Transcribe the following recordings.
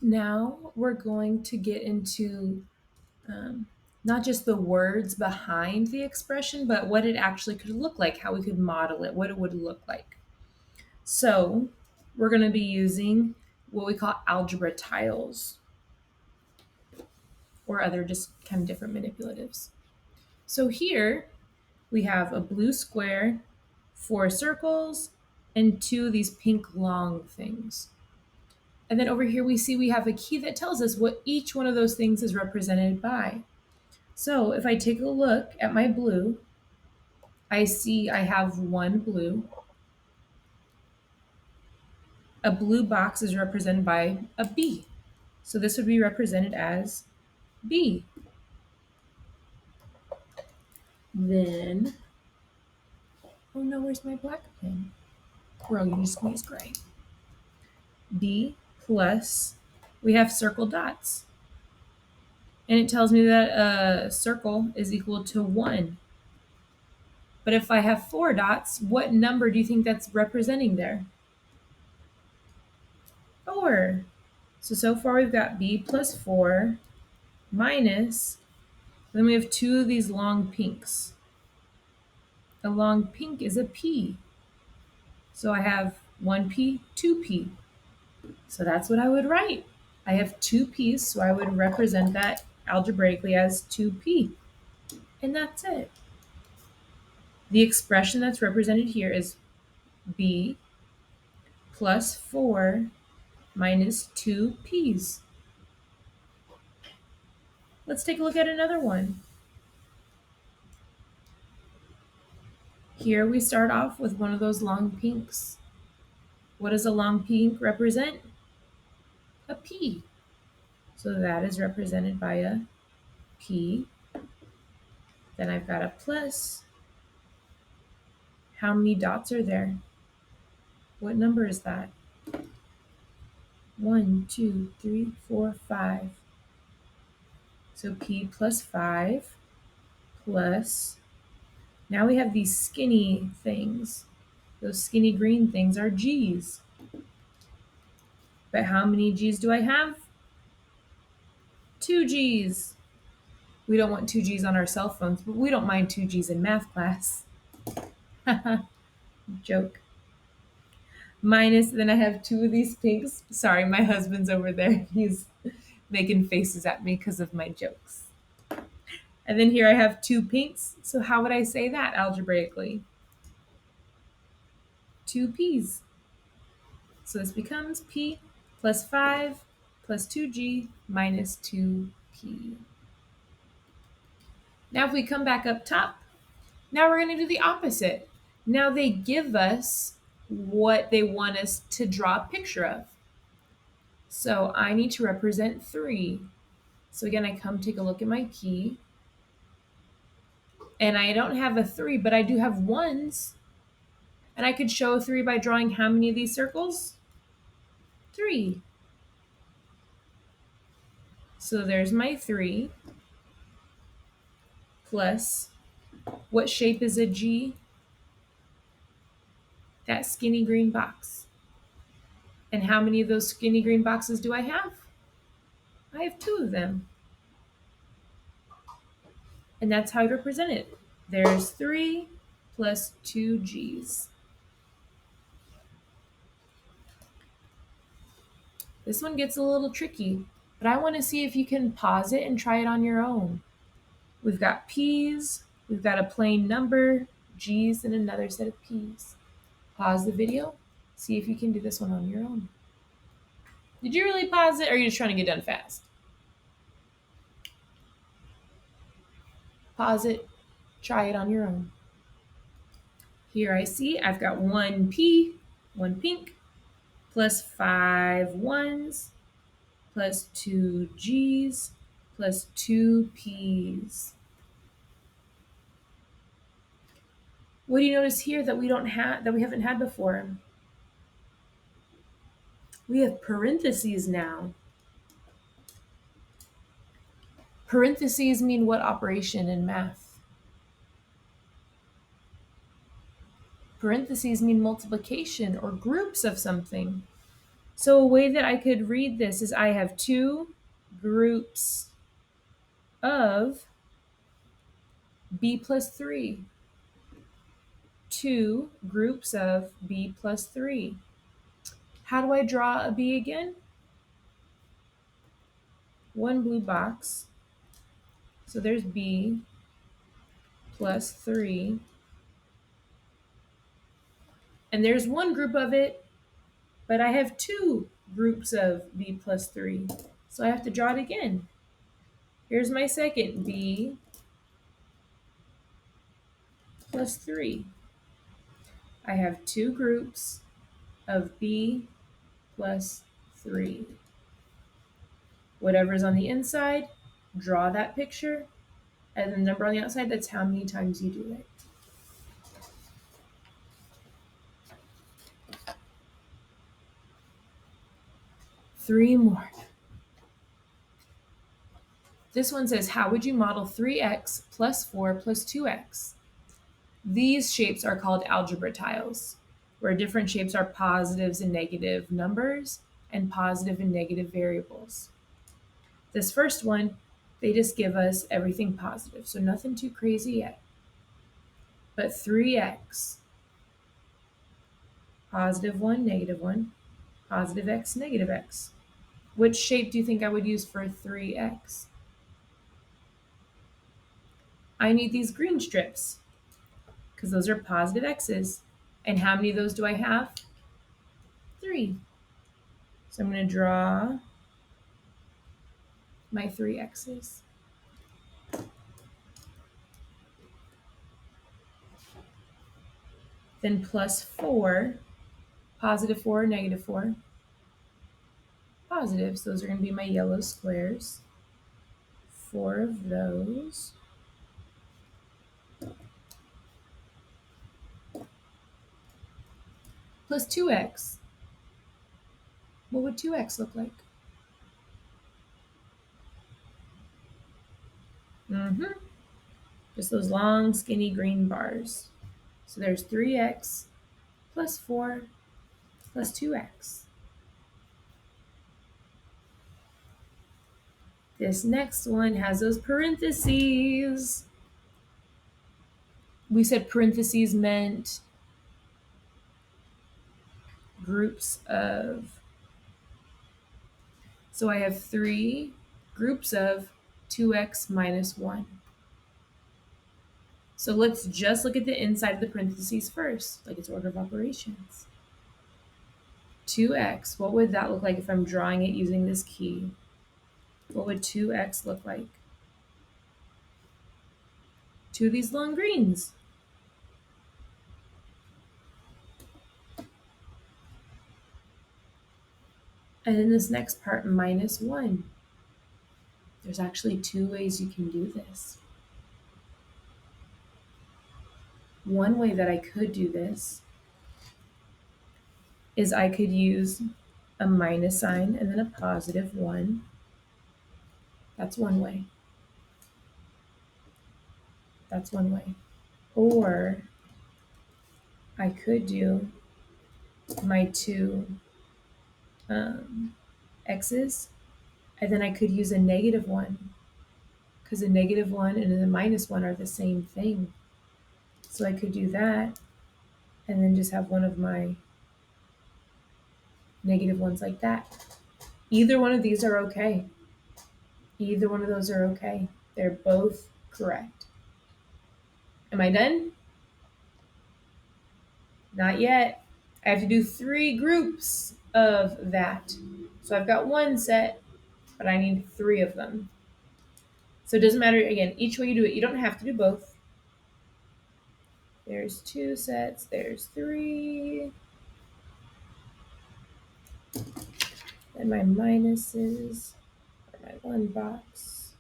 Now we're going to get into not just the words behind the expression, but what it actually could look like, how we could model it, what it would look like. So we're going to be using what we call algebra tiles or other just kind of different manipulatives. So here we have a blue square, 4 circles, and 2 of these pink long things. And then over here we see we have a key that tells us what each one of those things is represented by. So if I take a look at my blue, I see I have one blue. A blue box is represented by a B. So this would be represented as B. Then, oh no, where's my black pen? We're all going to squeeze gray. B plus, we have circle dots. And it tells me that a circle is equal to 1. But if I have 4 dots, what number do you think that's representing there? 4. So far we've got B plus 4 minus, then we have 2 of these long pinks. A long pink is a P. So I have 1P, 2P. So that's what I would write. I have 2 P's, so I would represent that algebraically as 2P. And that's it. The expression that's represented here is B plus 4 minus 2 P's. Let's take a look at another one. Here we start off with one of those long pinks. What does a long pink represent? A P. So that is represented by a P. Then I've got a plus. How many dots are there? What number is that? 1, 2, 3, 4, 5. So P plus 5 plus, now we have these skinny things. Those skinny green things are G's. But how many G's do I have? 2 G's. We don't want 2 G's on our cell phones, but we don't mind 2 G's in math class. Joke. Minus, then I have 2 of these pinks. Sorry, my husband's over there. He's making faces at me because of my jokes. And then here I have 2 pinks. So how would I say that algebraically? 2 P's. So this becomes P plus 5 plus 2G minus 2P. Now if we come back up top, now we're going to do the opposite. Now they give us what they want us to draw a picture of. So I need to represent 3. So again, I come take a look at my key. And I don't have a 3, but I do have 1s. And I could show a 3 by drawing how many of these circles? 3. So there's my 3 plus, what shape is a G? That skinny green box. And how many of those skinny green boxes do I have? I have 2 of them. And that's how I represent it. There's 3 plus 2 G's. This one gets a little tricky, but I want to see if you can pause it and try it on your own. We've got P's, we've got a plain number, G's, and another set of P's. Pause the video, see if you can do this one on your own. Did you really pause it, or are you just trying to get done fast? Pause it, try it on your own. Here I see I've got 1 P, 1 pink, plus 5 1s, plus 2 G's, plus 2 P's. What do you notice here that we haven't had before? We have parentheses now. Parentheses mean what operation in math? Parentheses mean multiplication or groups of something. So a way that I could read this is I have two groups of b plus 3. Two groups of b plus 3. How do I draw a b again? One blue box. So there's b plus 3. And there's one group of it, but I have two groups of b plus 3. So I have to draw it again. Here's my second, b plus 3. I have two groups of b plus 3. Whatever's on the inside, draw that picture, and the number on the outside, that's how many times you do it. Three more. This one says, how would you model 3x plus 4 plus 2x? These shapes are called algebra tiles, where different shapes are positives and negative numbers and positive and negative variables. This first one, they just give us everything positive, so nothing too crazy yet. But 3x, positive 1, negative 1, positive x, negative x. Which shape do you think I would use for 3x? I need these green strips because those are positive x's. And how many of those do I have? 3. So I'm going to draw my 3 x's. Then plus 4, positive 4, negative 4. Positives, those are going to be my yellow squares. 4 of those. Plus 2x. What would 2x look like? Just those long, skinny green bars. So there's 3x plus 4 plus 2x. This next one has those parentheses. We said parentheses meant groups of. So I have 3 groups of 2x minus 1. So let's just look at the inside of the parentheses first, like its order of operations. 2x, what would that look like if I'm drawing it using this key? What would 2x look like? 2 of these long greens. And then this next part, minus 1. There's actually 2 ways you can do this. One way that I could do this is I could use a minus sign and then a positive 1. That's one way. That's one way. Or I could do my 2 x's, and then I could use a negative 1, because a negative 1 and a minus 1 are the same thing. So I could do that and then just have one of my negative 1s like that. Either one of these are okay. Either one of those are okay. They're both correct. Am I done? Not yet. I have to do 3 groups of that. So I've got one set, but I need 3 of them. So it doesn't matter, again, each way you do it, you don't have to do both. There's 2 sets, there's 3. And my minuses are my 1 box.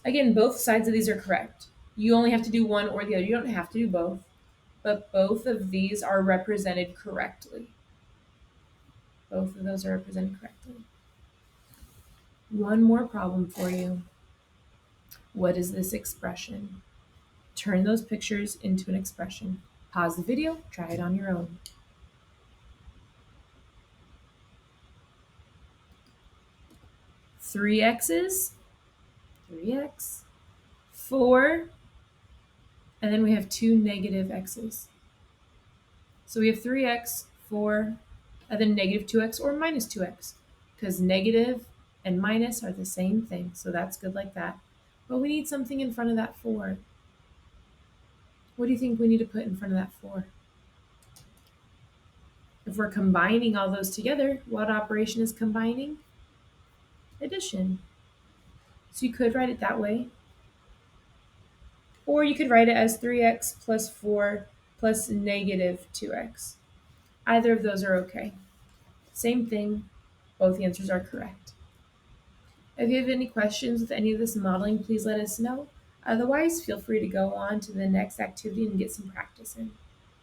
Again, both sides of these are correct. You only have to do one or the other. You don't have to do both, but both of these are represented correctly. Both of those are represented correctly. One more problem for you. What is this expression? turn those pictures into an expression. Pause the video, try it on your own. Three x's, 3x, 4, and then we have two negative x's. So we have 3x, 4, and then negative 2x or minus 2x, because negative and minus are the same thing, so that's good like that. But we need something in front of that 4. What do you think we need to put in front of that 4? If we're combining all those together, what operation is combining? Addition. So you could write it that way. Or you could write it as 3x plus 4 plus negative 2x. Either of those are okay. Same thing, both answers are correct. If you have any questions with any of this modeling, please let us know. Otherwise, feel free to go on to the next activity and get some practice in.